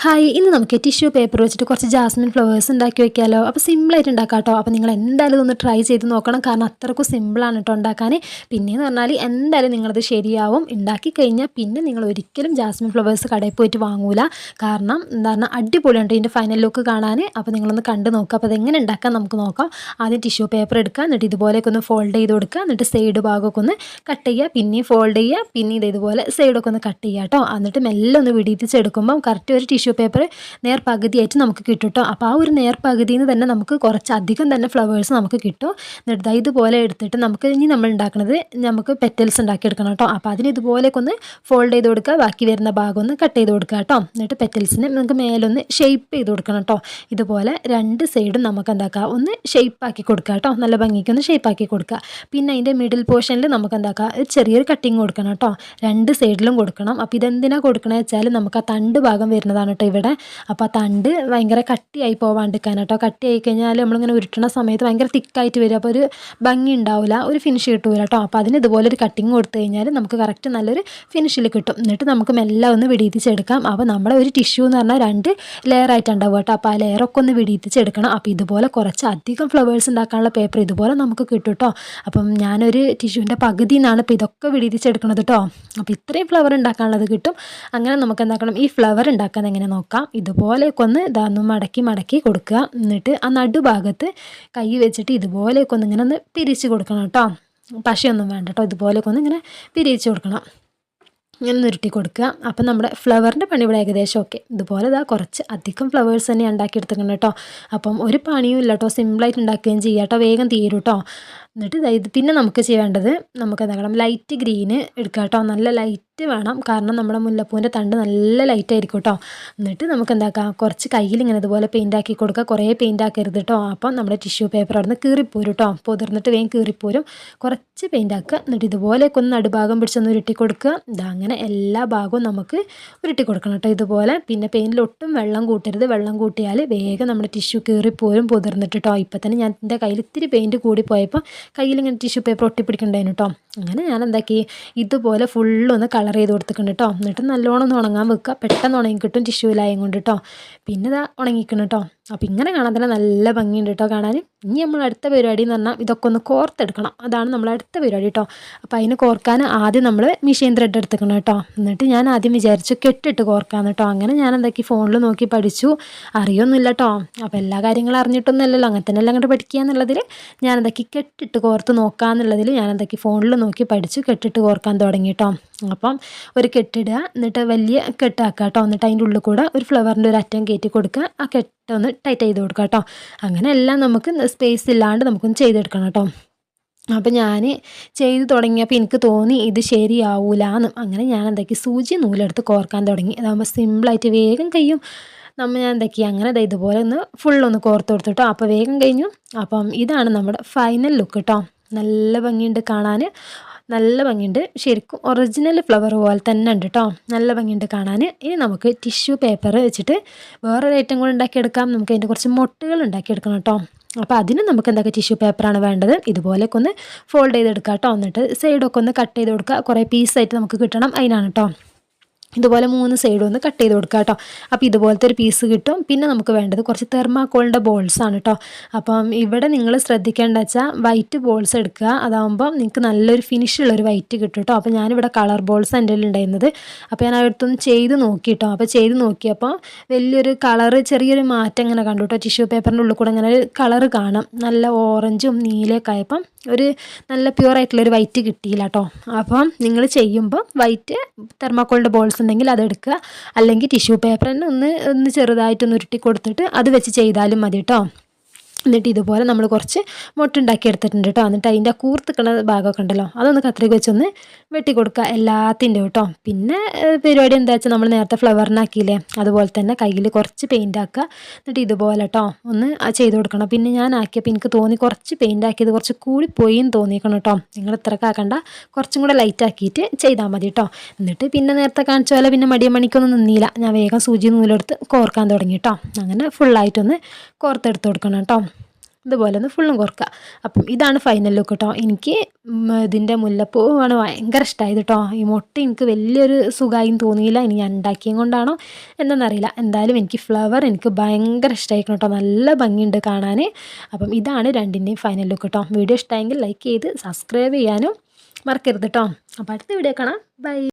Hi ഇന്ന് നമുക്ക് tissue paper വെച്ചിട്ട് കുറച്ച് ജാസ്മിൻ ഫ്ലവേഴ്സ് ഉണ്ടാക്കി വെക്കാമല്ലോ. അപ്പോൾ സിമ്പിളായിട്ട് ഉണ്ടാക്കാം കേട്ടോ. അപ്പോൾ നിങ്ങൾ എന്തായാലും ഇതൊന്ന് ട്രൈ ചെയ്ത് നോക്കണം. കാരണം അത്രക്കും സിമ്പിളാണ് കേട്ടോ ഉണ്ടാക്കാൻ. പിന്നെയെന്ന് പറഞ്ഞാൽ എന്തായാലും നിങ്ങളത് ശരിയാവും. ഉണ്ടാക്കി കഴിഞ്ഞാൽ പിന്നെ നിങ്ങൾ ഒരിക്കലും ജാസ്മിൻ ഫ്ലവേഴ്സ് കടയിൽ പോയിട്ട് വാങ്ങൂല. കാരണം എന്താ പറഞ്ഞാൽ അടിപൊളിയുണ്ട് ഇതിൻ്റെ ഫൈനൽ ലുക്ക് കാണാൻ. അപ്പോൾ നിങ്ങളൊന്ന് കണ്ട് നോക്കുക. അപ്പോൾ അതെങ്ങനെ ഉണ്ടാക്കാൻ നമുക്ക് നോക്കാം. ആദ്യം ടിഷ്യൂ പേപ്പർ എടുക്കുക, എന്നിട്ട് ഇതുപോലെയൊക്കെ ഒന്ന് ഫോൾഡ് ചെയ്ത് കൊടുക്കുക. എന്നിട്ട് സൈഡ് ഭാഗമൊക്കെ ഒന്ന് കട്ട് ചെയ്യുക, പിന്നെയും ഫോൾഡ് ചെയ്യുക, പിന്നെ ഇതുപോലെ സൈഡൊക്കെ ഒന്ന് കട്ട് ചെയ്യുക കേട്ടോ. എന്നിട്ട് മെല്ലെ ഒന്ന് വിടിയിച്ചെടുക്കുമ്പം കറക്റ്റ് ഒരു ടിഷ്യൂ പേപ്പർ നേർപകുതിയായിട്ട് നമുക്ക് കിട്ടും കേട്ടോ. അപ്പോൾ ആ ഒരു നേർപകുതിയിൽ നിന്ന് തന്നെ നമുക്ക് കുറച്ചധികം തന്നെ ഫ്ലവേഴ്സ് നമുക്ക് കിട്ടും. എന്നിട്ട് ഇതുപോലെ എടുത്തിട്ട് നമ്മൾ ഉണ്ടാക്കുന്നത് നമുക്ക് പെറ്റൽസ് ഉണ്ടാക്കിയെടുക്കണം കേട്ടോ. അപ്പോൾ അതിന് ഇതുപോലെയൊക്കെ ഒന്ന് ഫോൾഡ് ചെയ്ത് കൊടുക്കുക, ബാക്കി വരുന്ന ഭാഗം ഒന്ന് കട്ട് ചെയ്ത് കൊടുക്കുക കേട്ടോ. എന്നിട്ട് പെറ്റൽസിന് നമുക്ക് മേലൊന്ന് ഷേപ്പ് ചെയ്ത് കൊടുക്കണം കേട്ടോ. ഇതുപോലെ രണ്ട് സൈഡും നമുക്ക് എന്താക്കുക ഒന്ന് ഷേപ്പാക്കി കൊടുക്കുക കേട്ടോ. നല്ല ഭംഗിക്ക് ഒന്ന് ഷേപ്പാക്കി കൊടുക്കുക. പിന്നെ അതിൻ്റെ മിഡിൽ പോർഷനിൽ നമുക്ക് എന്താക്കുക ഒരു ചെറിയൊരു കട്ടിങ് കൊടുക്കണം കേട്ടോ. രണ്ട് സൈഡിലും കൊടുക്കണം. അപ്പോൾ ഇതെന്തിനാണ് കൊടുക്കണമെന്ന് വെച്ചാൽ നമുക്ക് ആ തണ്ട് ഭാഗം വരുന്നതാണ് കേട്ടോ ഇവിടെ. അപ്പോൾ ആ തണ്ട് ഭയങ്കര കട്ടിയായി പോവാണ്ടിരിക്കാൻ കേട്ടോ. കട്ടിയായി കഴിഞ്ഞാൽ നമ്മളിങ്ങനെ ഉരുട്ടുന്ന സമയത്ത് ഭയങ്കര തിക്കായിട്ട് വരും. അപ്പോൾ ഒരു ഭംഗി ഉണ്ടാവില്ല, ഒരു ഫിനിഷ് കിട്ടൂല കേട്ടോ. അപ്പോൾ അതിന് ഇതുപോലെ ഒരു കട്ടിങ് കൊടുത്തു കഴിഞ്ഞാൽ നമുക്ക് കറക്റ്റ് നല്ലൊരു ഫിനിഷിൽ കിട്ടും. എന്നിട്ട് നമുക്ക് മെല്ലെ ഒന്ന് വിടിയിച്ചെടുക്കാം. അപ്പോൾ നമ്മുടെ ഒരു ടിഷ്യൂ എന്ന് പറഞ്ഞാൽ രണ്ട് ലെയർ ആയിട്ടുണ്ടാവും കേട്ടോ. അപ്പോൾ ആ ലെയറൊക്കെ ഒന്ന് വിടിയിച്ചെടുക്കണം. അപ്പോൾ ഇതുപോലെ കുറച്ച് അധികം ഫ്ലവേഴ്സ് ഉണ്ടാക്കാനുള്ള പേപ്പർ ഇതുപോലെ നമുക്ക് കിട്ടും കേട്ടോ. അപ്പം ഞാനൊരു ടിഷ്യൂവിൻ്റെ പകുതിയിൽ നിന്നാണ് ഇപ്പോൾ ഇതൊക്കെ വിടിയിച്ചെടുക്കണത് കേട്ടോ. അപ്പോൾ ഇത്രയും ഫ്ലവർ ഉണ്ടാക്കാനുള്ളത് കിട്ടും. അങ്ങനെ നമുക്ക് എന്താക്കണം, ഈ ഫ്ലവർ ഉണ്ടാക്കാൻ എങ്ങനെ നോക്കാം. ഇതുപോലെയൊക്കെ ഒന്ന് ഇതാന്ന് മടക്കി കൊടുക്കുക. എന്നിട്ട് ആ നടുഭാഗത്ത് കൈ വെച്ചിട്ട് ഇതുപോലെയൊക്കെ ഒന്ന് ഇങ്ങനെ ഒന്ന് പിരിച്ച് കൊടുക്കണം കേട്ടോ. പശയൊന്നും വേണ്ട കേട്ടോ. ഇതുപോലെയൊക്കെ ഒന്ന് ഇങ്ങനെ പിരിച്ച് കൊടുക്കണം. ഇങ്ങനെ ഉരുട്ടി കൊടുക്കുക. അപ്പം നമ്മുടെ ഫ്ലവറിൻ്റെ പണി ഇവിടെ ഏകദേശം ഓക്കെ. ഇതുപോലെ കുറച്ച് അധികം ഫ്ലവേഴ്സ് തന്നെ ഉണ്ടാക്കിയെടുത്തിട്ടുണ്ട് കേട്ടോ. അപ്പം ഒരു പണിയും ഇല്ല കേട്ടോ. സിമ്പിളായിട്ട് ഉണ്ടാക്കുകയും ചെയ്യാം കേട്ടോ. വേഗം തീരും കേട്ടോ. എന്നിട്ട് ഇത് പിന്നെ നമുക്ക് ചെയ്യേണ്ടത് നമുക്ക് എന്താക്കണം, ലൈറ്റ് ഗ്രീന് എടുക്കുക കേട്ടോ. നല്ല ലൈറ്റ് വേണം. കാരണം നമ്മുടെ മുല്ലപ്പൂവിൻ്റെ തണ്ട് നല്ല ലൈറ്റ് ആയിരിക്കും കേട്ടോ. എന്നിട്ട് നമുക്ക് എന്താക്കാം, കുറച്ച് കയ്യിൽ ഇങ്ങനെ ഇതുപോലെ പെയിൻ്റ് ആക്കി കൊടുക്കുക. കുറേ പെയിൻ്റ് ആക്കരുത് കേട്ടോ. അപ്പം നമ്മുടെ ടിഷ്യൂ പേപ്പർ അവിടെ നിന്ന് കീറിപ്പോരും കേട്ടോ. പൊതിർന്നിട്ട് വേഗം കീറിപ്പോരും. കുറച്ച് പെയിൻ്റ് ആക്കുക. എന്നിട്ട് ഇതുപോലെയൊക്കെ ഒന്ന് നടുഭാഗം പിടിച്ചൊന്ന് ഉരുട്ടി കൊടുക്കുക. അങ്ങനെ എല്ലാ ഭാഗവും നമുക്ക് ഉരുട്ടി കൊടുക്കണം കേട്ടോ ഇതുപോലെ. പിന്നെ പെയിൻറ്റിൽ ഒട്ടും വെള്ളം കൂട്ടരുത്. വെള്ളം കൂട്ടിയാൽ വേഗം നമ്മുടെ ടിഷ്യൂ കീറിപ്പോരും പൊതിർന്നിട്ട് കേട്ടോ. ഇപ്പം തന്നെ ഞാൻ എൻ്റെ കയ്യിൽ ഇത്തിരി പെയിൻറ്റ് കൂടി പോയപ്പോൾ കയ്യിൽ ഇങ്ങനെ ടിഷ്യൂ പേപ്പർ ഒട്ടിപ്പിടിക്കണ്ടായിരുന്നു കേട്ടോ. അങ്ങനെ ഞാൻ എന്താക്കി, ഇതുപോലെ ഫുള്ളൊന്ന് കളർ ചെയ്ത് കൊടുത്തിട്ടുണ്ട് കേട്ടോ. എന്നിട്ട് നല്ലോണം ഒന്ന് ഉണങ്ങാൻ വെക്കുക. പെട്ടെന്ന് ഉണങ്ങി കിട്ടും ടിഷ്യൂലായും കൊണ്ട് കേട്ടോ. പിന്നെ ഇതാ ഉണങ്ങിക്കണം കേട്ടോ. അപ്പോൾ ഇങ്ങനെ കാണാൻ തന്നെ നല്ല ഭംഗിയുണ്ട് കേട്ടോ കാണാൻ. ഇനി നമ്മൾ അടുത്ത പരിപാടി എന്ന് പറഞ്ഞാൽ ഇതൊക്കെ ഒന്ന് കോർത്തെടുക്കണം. അതാണ് നമ്മൾ അടുത്ത പരിപാടി കേട്ടോ. അപ്പോൾ അതിന് കോർക്കാൻ ആദ്യം നമ്മൾ മെഷീൻ ത്രെഡ് എടുത്തിക്കണം കേട്ടോ. എന്നിട്ട് ഞാൻ ആദ്യം വിചാരിച്ചു കെട്ടിട്ട് കോർക്കാമെന്ന് കേട്ടോ. അങ്ങനെ ഞാൻ എന്താക്കി ഫോണിൽ നോക്കി പഠിച്ചു. അറിയൊന്നുമില്ല കേട്ടോ. അപ്പോൾ എല്ലാ കാര്യങ്ങളും അറിഞ്ഞിട്ടൊന്നുമല്ലല്ലോ, അങ്ങനെ തന്നെ എല്ലാം അങ്ങോട്ട് പഠിക്കുക എന്നുള്ളതിൽ ഞാൻ എന്താക്കി കെട്ടിട്ട് കോർത്ത് നോക്കാമെന്നുള്ളതിൽ ഞാൻ എന്താക്കി ഫോണിൽ നോക്കി പഠിച്ചു കെട്ടിട്ട് കോർക്കാൻ തുടങ്ങി കേട്ടോ. അപ്പം ഒരു കെട്ടിടുക, എന്നിട്ട് വലിയ കെട്ടാക്കുക കേട്ടോ. എന്നിട്ട് അതിൻ്റെ ഉള്ളിൽ കൂടെ ഒരു ഫ്ലവറിൻ്റെ ഒരു അറ്റം കയറ്റി കൊടുക്കുക. ആ കെട്ടൊന്ന് ടൈറ്റ് ചെയ്ത് കൊടുക്കുക കേട്ടോ. അങ്ങനെ എല്ലാം നമുക്ക് സ്പേസ് ഇല്ലാണ്ട് നമുക്കൊന്ന് ചെയ്തെടുക്കണം കേട്ടോ. അപ്പം ഞാൻ ചെയ്ത് തുടങ്ങിയപ്പോൾ എനിക്ക് തോന്നി ഇത് ശരിയാവൂലെന്ന്. അങ്ങനെ ഞാൻ എന്താക്കി സൂചി നൂലെടുത്ത് കോർക്കാൻ തുടങ്ങി. അതാകുമ്പോൾ സിമ്പിളായിട്ട് വേഗം കഴിയും. ഞാൻ എന്താക്കി അങ്ങനെ ഇതുപോലെ ഒന്ന് ഫുള്ളൊന്ന് കോർത്ത് കൊടുത്തു കേട്ടോ. അപ്പോൾ വേഗം കഴിഞ്ഞു. അപ്പം ഇതാണ് നമ്മുടെ ഫൈനൽ ലുക്ക് കേട്ടോ. നല്ല ഭംഗിയുണ്ട് കാണാൻ. നല്ല ഭംഗിയുണ്ട്. ശരിക്കും ഒറിജിനൽ ഫ്ലവർ പോലെ തന്നെ ഉണ്ട് കേട്ടോ. നല്ല ഭംഗിയുണ്ട് കാണാൻ. ഇനി നമുക്ക് ടിഷ്യൂ പേപ്പർ വെച്ചിട്ട് വേറൊരു ഐറ്റം കൂടെ ഉണ്ടാക്കിയെടുക്കാം. നമുക്ക് അതിൻ്റെ കുറച്ച് മൊട്ടുകൾ ഉണ്ടാക്കിയെടുക്കണം കേട്ടോ. അപ്പോൾ അതിന് നമുക്ക് എന്തൊക്കെ ടിഷ്യൂ പേപ്പറാണ് വേണ്ടത്. ഇതുപോലെയൊക്കെ ഒന്ന് ഫോൾഡ് ചെയ്തെടുക്കുക കേട്ടോ. എന്നിട്ട് സൈഡൊക്കെ ഒന്ന് കട്ട് ചെയ്ത് കൊടുക്കുക. കുറേ പീസായിട്ട് നമുക്ക് കിട്ടണം, അതിനാണ് കേട്ടോ. ഇതുപോലെ 3 സൈഡും ഒന്ന് കട്ട് ചെയ്ത് കൊടുക്കുക കേട്ടോ. അപ്പോൾ ഇതുപോലത്തെ ഒരു പീസ് കിട്ടും. പിന്നെ നമുക്ക് വേണ്ടത് കുറച്ച് തെർമാക്കോളിൻ്റെ ബോൾസാണ് കേട്ടോ. അപ്പം ഇവിടെ നിങ്ങൾ ശ്രദ്ധിക്കേണ്ടത് വെച്ചാൽ വൈറ്റ് ബോൾസ് എടുക്കുക. അതാകുമ്പോൾ നിങ്ങൾക്ക് നല്ലൊരു ഫിനിഷുള്ളൊരു വൈറ്റ് കിട്ടും കേട്ടോ. അപ്പോൾ ഞാനിവിടെ കളർ ബോൾസ് എൻ്റെ കയ്യിൽ ഉണ്ടായിരുന്നത്. അപ്പോൾ ഞാൻ അടുത്തൊന്ന് ചെയ്ത് നോക്കി കേട്ടോ. അപ്പോൾ ചെയ്ത് നോക്കിയപ്പോൾ വലിയൊരു കളറ് ചെറിയൊരു മാറ്റം ഇങ്ങനെ കണ്ടു കേട്ടോ. ടിഷ്യൂ പേപ്പറിൻ്റെ ഉള്ളിൽ കൂടെ ഇങ്ങനെ ഒരു കളറ് കാണാം. നല്ല ഓറഞ്ചും നീലയൊക്കെ ആയപ്പം ഒരു നല്ല പ്യുവറായിട്ടുള്ളൊരു വൈറ്റ് കിട്ടിയില്ല കേട്ടോ. അപ്പം നിങ്ങൾ ചെയ്യുമ്പോൾ വൈറ്റ് തെർമാക്കോളിൻ്റെ ബോൾസ് ഉണ്ടെങ്കിൽ അതെടുക്കുക. അല്ലെങ്കിൽ ടിഷ്യൂ പേപ്പർ തന്നെ ഒന്ന് ചെറുതായിട്ടൊന്ന് ഉരുട്ടി കൊടുത്തിട്ട് അത് വെച്ച് ചെയ്താലും മതി കേട്ടോ. എന്നിട്ട് ഇതുപോലെ നമ്മൾ കുറച്ച് മുട്ടുണ്ടാക്കി എടുത്തിട്ടുണ്ട് കേട്ടോ. എന്നിട്ട് അതിൻ്റെ കൂർത്തിക്കണ ഭാഗമൊക്കെ ഉണ്ടല്ലോ, അതൊന്ന് കത്രിക വെച്ചൊന്ന് വെട്ടി കൊടുക്കുക എല്ലാത്തിൻ്റെ കേട്ടോ. പിന്നെ പരിപാടി എന്താ വെച്ചാൽ നമ്മൾ നേരത്തെ ഫ്ലവറിനാക്കിയില്ലേ, അതുപോലെ തന്നെ കയ്യിൽ കുറച്ച് പെയിൻ്റ് ആക്കുക. എന്നിട്ട് ഇതുപോലെ കേട്ടോ ഒന്ന് ചെയ്ത് കൊടുക്കണം. പിന്നെ ഞാൻ ആക്കിയപ്പോൾ എനിക്ക് തോന്നി കുറച്ച് പെയിൻ്റ് ആക്കിയത് കുറച്ച് കൂടിപ്പോയി എന്ന് തോന്നിക്കണം കേട്ടോ. നിങ്ങൾ ഇത്രയൊക്കെ ആക്കണ്ട, കുറച്ചും കൂടെ ലൈറ്റ് ആക്കിയിട്ട് ചെയ്താൽ മതി കേട്ടോ. എന്നിട്ട് പിന്നെ നേരത്തെ കാണിച്ച പോലെ പിന്നെ മണിക്കൊന്നും നിന്നില്ല. ഞാൻ വേഗം സൂചി നൂലെടുത്ത് കോർക്കാൻ തുടങ്ങി കേട്ടോ. അങ്ങനെ ഫുള്ളായിട്ടൊന്ന് കോർത്തെടുത്ത് കൊടുക്കണം കേട്ടോ. ഇതുപോലെ ഒന്ന് ഫുള്ളും കോർക്കുക. അപ്പം ഇതാണ് ഫൈനൽ ലുക്ക് കേട്ടോ. എനിക്ക് ഇതിൻ്റെ മുല്ലപ്പൂവാണ് ഭയങ്കര ഇഷ്ടമായത് കേട്ടോ. ഈ മുട്ട എനിക്ക് വലിയൊരു സുഖമായും തോന്നിയില്ല. ഇനി ഞാൻ ഉണ്ടാക്കിയത് കൊണ്ടാണോ എന്നറിയില്ല. എന്തായാലും എനിക്ക് ഫ്ലവർ എനിക്ക് ഭയങ്കര ഇഷ്ടമായിരിക്കണം കേട്ടോ. നല്ല ഭംഗിയുണ്ട് കാണാൻ. അപ്പം ഇതാണ് രണ്ടിൻ്റെയും ഫൈനൽ ലുക്ക് കേട്ടോ. വീഡിയോ ഇഷ്ടമായെങ്കിൽ ലൈക്ക് ചെയ്ത് സബ്സ്ക്രൈബ് ചെയ്യാനും മറക്കരുത് കേട്ടോ. അപ്പോൾ അടുത്ത വീഡിയോ കാണാം. ബൈ.